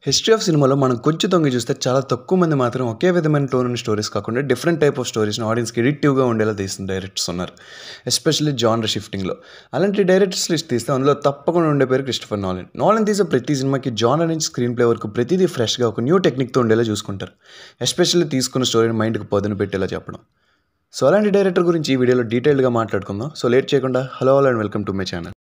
History of సినిమాలో మనం కొంచెం తొంగి చూస్తే చాలా తక్కువ మంది మాత్రం ఒకే విధమైన టోన్ ఉన్న స్టోరీస్ కాకుండా డిఫరెంట్ టైప్ ఆఫ్ స్టోరీస్ని ఆడియన్స్కి ఎడిక్టివ్గా ఉండేలా తీసిన డైరెక్టర్స్ ఉన్నారు, ఎస్పెషల్లీ జానర్ షిఫ్టింగ్లో. అలాంటి డైరెక్టర్స్ లిస్ట్ తీస్తే అందులో తప్పకుండా ఉండే పేరు క్రిస్టోఫర్ నాలన్. నాలన్ తీసే ప్రతి సినిమాకి జానర్ నుంచి స్క్రీన్ ప్లే వరకు ప్రతిదీ ఫ్రెష్గా ఒక న్యూ టెక్నిక్తో ఉండేలా చూసుకుంటారు, ఎస్పెషల్లీ తీసుకున్న స్టోరీని మైండ్కి పదును పెట్టేలా చెప్పడం. సో అలాంటి డైరెక్టర్ గురించి ఈ వీడియోలో డీటెయిల్గా మాట్లాడుకుందాం. సో లేట్ చేయకుండా hello all and welcome to my channel.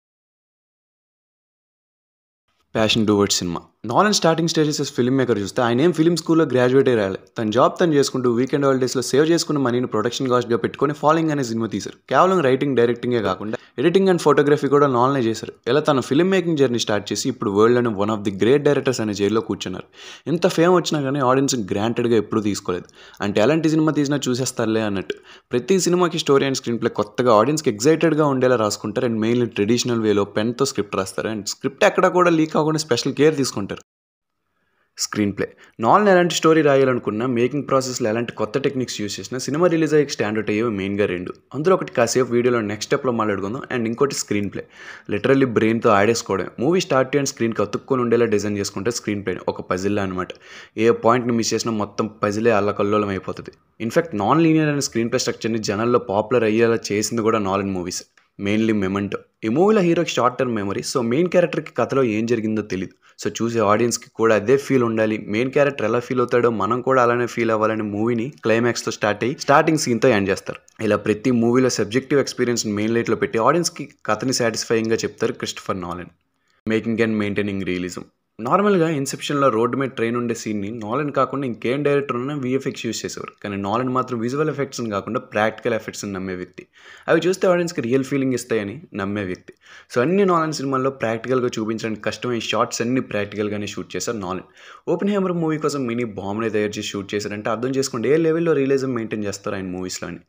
Passion towards cinema. నాలన్ starting stages film maker చూస్తే ఆయన ఏం ఫిల్మ్ స్కూల్లో గ్రాడ్యుయేట్ రాయాలి, తన జాబ్ తను చేసుకుంటూ వీకెండ్ హాలిడేస్లో సేవ్ చేసుకున్న మనీని ప్రొడక్షన్ కాస్ట్గా పెట్టుకొని ఫాలోయింగ్ అనే సినిమా తీశారు. కేవలం రైటింగ్ డైరెక్టింగే కాకుండా ఎడిటింగ్ అండ్ ఫోటోగ్రఫీ కూడా నాలనే చేశారు. ఇలా తన ఫిల్మ్ మేకింగ్ జర్నీ స్టార్ట్ చేసి ఇప్పుడు వరల్డ్లోని one of the great directors అనే జైల్లో కూర్చున్నారు. ఇంత ఫేమ్ వచ్చినా కానీ ఆడియన్స్ గ్రాంటెడ్గా ఎప్పుడూ తీసుకోలేదు. అంటే ఎలాంటి సినిమా తీసినా చూసేస్తారులే అన్నట్టు. ప్రతి సినిమాకి స్టోరీ అండ్ స్క్రీన్ ప్లే కొత్తగా ఆడియన్స్కి ఎగ్జైటెడ్గా ఉండేలా రాసుకుంటారు. అండ్ మెయిన్లీ ట్రెడిషనల్ వేలో పెన్తో స్క్రిప్ట్ రాస్తారు. అండ్ స్క్రిప్ట్ ఎక్కడ కూడా లీక్ అవ్వకుండా స్పెషల్ కేర్ తీసుకుంటారు. Screen play. నాలన్ ఎలాంటి స్టోరీ రాయాలనుకున్నా, మేకింగ్ ప్రాసెస్లో ఎలాంటి కొత్త టెక్నిక్స్ యూస్ చేసినా సినిమా రిలీజ్ అయ్యే స్టాండర్డ్ అయ్యేవి మెయిన్గా రెండు. అందులో ఒకటి కాసేపు వీడియోలో నెక్స్ట్ స్టెప్లో మాట్లాడుకుందాం. అండ్ ఇంకోటి స్క్రీన్ ప్లే. లిటరల్లీ బ్రెయిన్తో ఆడేసుకోవడం. మూవీ స్టార్ట్ అండ్ స్క్రీన్కి అతుక్కొని ఉండేలా డిజైన్ చేసుకుంటే స్క్రీన్ ప్లే ఒక పజిల్లా అనమాట. ఏ పాయింట్ని మిస్ చేసినా మొత్తం పజిలే అల్లకల్లోలం అయిపోతుంది. ఇన్ఫాక్ట్ నాన్ లీనియర్ అనే స్క్రీన్ ప్లే స్ట్రక్చర్ని జనాల్లో పాపులర్ అయ్యేలా చేసింది కూడా నాలన్ మూవీస్. Mainly memento. ఈ మూవీలో హీరోకి short term memory. So main క్యారెక్టర్కి కథలో ఏం జరిగిందో తెలియదు. సో చూసే ఆడియన్స్కి కూడా అదే ఫీల్ ఉండాలి. మెయిన్ క్యారెక్టర్ ఎలా ఫీల్ అవుతాడో మనం కూడా అలానే ఫీల్ అవ్వాలని మూవీని క్లైమాక్స్తో స్టార్ట్ అయ్యి స్టార్టింగ్ సీన్తో ఎండ్ చేస్తారు. ఇలా ప్రతి మూవీలో సబ్జెక్టివ్ ఎక్స్పీరియన్స్ని మెయిన్ లైట్లో పెట్టి ఆడియన్స్కి కథని సాటిస్ఫైయింగ్గా చెప్తారు Christopher నాలన్. Making and maintaining realism. నార్మల్గా ఇన్సెప్షన్లో రోడ్డు మీద ట్రైన్ ఉండే సీన్ని నాలన్ కాకుండా ఇంకేం డైరెక్టర్ ఉన్నా VFX యూస్ చేసేవారు. కానీ నాలన్ మాత్రం విజువల్ ఎఫెక్ట్స్ని కాకుండా ప్రాక్టికల్ ఎఫెక్ట్స్ని నమ్మే వ్యక్తి. అవి చూస్తే ఆడియన్స్కి రియల్ ఫీలింగ్ ఇస్తాయని నమ్మే వ్యక్తి. సో అన్ని నాలన్ సినిమాల్లో ప్రాక్టికల్గా చూపించడానికి కష్టమైన షార్ట్స్ అన్ని ప్రాక్టికల్గానే షూట్ చేశారు నాలన్. ఓపెన్హైమర్ మూవీ కోసం మినీ బాంబ్ని తయారు చేసి షూట్ చేశారంటే అర్థం చేసుకోండి ఏ లెవెల్లో రియలిజం మెయింటైన్ చేస్తారు ఆయన మూవీస్లో అని.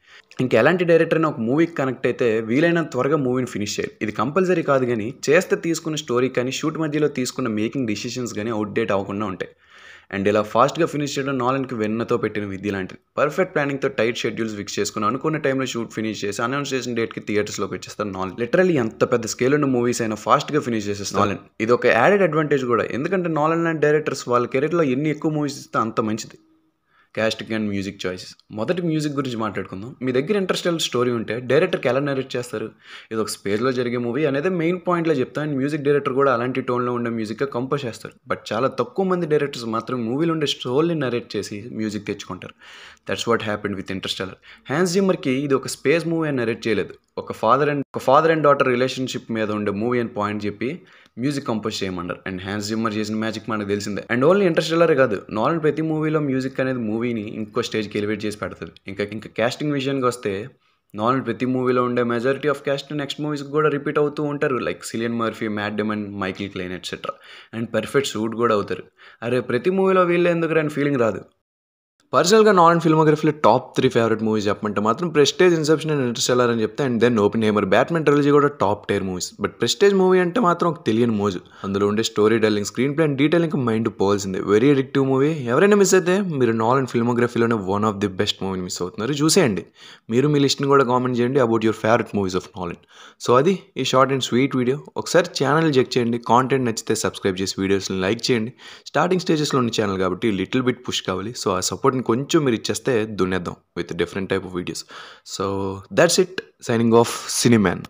ఇంకా ఎలాంటి డైరెక్టర్ అయినా ఒక మూవీకి కనెక్ట్ అయితే వీలైనంత త్వరగా మూవీని ఫినిష్ చేయాలి. ఇది కంపల్సరీ కాదు, కానీ చేస్తే తీసుకున్న స్టోరీ కానీ షూట్ మధ్యలో తీసుకున్న మేకింగ్ డిసిషన్స్ కానీ అవుట్డేట్ అవ్వకుండా ఉంటాయి. అండ్ ఇలా ఫాస్ట్గా ఫినిష్ చేయడం నాలన్కి వెన్నతో పెట్టిన విద్య లాంటిది. పర్ఫెక్ట్ ప్లానింగ్తో టైట్ షెడ్యూల్స్ ఫిక్స్ చేసుకుని అనుకున్న టైంలో షూట్ ఫినిష్ చేసి అనౌన్స్ చేసిన డేట్కి థియేటర్స్లోకి వచ్చేస్తారు నాలన్. లిటరల్లీ ఎంత పెద్ద స్కేల్ ఉన్న మూవీస్ అయినా ఫాస్ట్గా ఫినిష్ చేసేస్తారు నాలన్. ఇది ఒక యాడెడ్ అడ్వాంటేజ్ కూడా, ఎందుకంటే నాలన్ లాంటి డైరెక్టర్స్ వాళ్ళ కెరీర్లో ఎన్ని ఎక్కువ మూవీస్ ఇస్తే అంత మంచిది. Casting and music choices. మొదటి మ్యూజిక్ గురించి మాట్లాడుకుందాం. మీ దగ్గర ఇంట్రెస్టెడ్ స్టోరీ ఉంటే డైరెక్టర్కి ఎలా నరేట్ చేస్తారు? ఇది ఒక స్పేస్లో జరిగే మూవీ అనేది మెయిన్ పాయింట్లో చెప్తాను. అండ్ మ్యూజిక్ డైరెక్టర్ కూడా అలాంటి టోన్లో ఉండే మ్యూజిక్గా కంపోజ్ చేస్తారు. బట్ చాలా తక్కువ మంది డైరెక్టర్స్ మాత్రం మూవీలో ఉండే స్టోరీని నరేట్ చేసి మ్యూజిక్ తెచ్చుకుంటారు. That's what happened with Interstellar. Hans జిమ్మర్కి ఇది ఒక స్పేస్ మూవీ అని నరేట్ చేయలేదు. ఒక ఫాదర్ అండ్ డాటర్ రిలేషన్షిప్ మీద ఉండే మూవీ అని పాయింట్ చెప్పి మ్యూజిక్ కంపోజ్ చేయమన్నారు. అండ్ హ్యాన్స్ జిమ్మర్ చేసిన మ్యాజిక్ మనకు తెలిసిందే. అండ్ ఓన్లీ ఇంటర్స్టెల్లరే కాదు, నాలన్ ప్రతి మూవీలో మ్యూజిక్ అనేది మూవీని ఇంకో స్టేజ్కి ఎలివేట్ చేసి పెడుతుంది. ఇంకా కాస్టింగ్ విషయానికి వస్తే నాలన్ ప్రతి మూవీలో ఉండే మెజారిటీ ఆఫ్ కాస్ట్ నెక్స్ట్ మూవీస్కి కూడా రిపీట్ అవుతూ ఉంటారు. Like Cillian Murphy, mat Daemon, Michael Klein etcetera. And perfect suit కూడా అవుతారు. అరే ప్రతి మూవీలో వీళ్ళే ఎందుకు అని ఫీలింగ్ రాదు. పర్సనల్గా నాలన్ ఫిల్మోగ్రఫీలో టాప్ 3 ఫేవరెట్ మూవీస్ చెప్పమంటే మాత్రం ప్రెస్టేజ్, ఇన్సెప్షన్ అండ్ ఇంటర్స్టెల్లర్ అని చెప్తే. And then Oppenheimer, Batman trilogy కూడా top tier movies. But Prestige movie అంటే మాత్రం ఒక తెలియని మోజు. అందులో ఉండే story telling, screen play and detailing mind పోవాల్సిందే. Very addictive movie. ఎవరైనా మిస్ అయితే మీరు నాలన్ ఫిల్మోగ్రఫీలోనే వన్ ఆఫ్ ది బెస్ట్ మూవీని మిస్ అవుతున్నారు. చూసేయండి. మీరు మీ లిస్ట్ని కూడా కామెంట్ చేయండి about your favourite movies of Nolan. So అది ఈ షార్ట్ అండ్ స్వీట్ వీడియో. ఒకసారి ఛానల్ చెక్ చేయండి. కాంటెంట్ నచ్చితే సబ్స్క్రైబ్ చేసి వీడియోస్ని లైక్ చేయండి. స్టార్టింగ్ స్టేజెస్లో ఉన్న ఛానల్ కాబట్టి లిటిల్ బిట్ పుష్ కావాలి. సో ఆ సపోర్ట్ని కొంచెం మీరు ఇచ్చేస్తే దున్నేద్దాం with different type of videos. So that's it. Signing off సినిమాన్.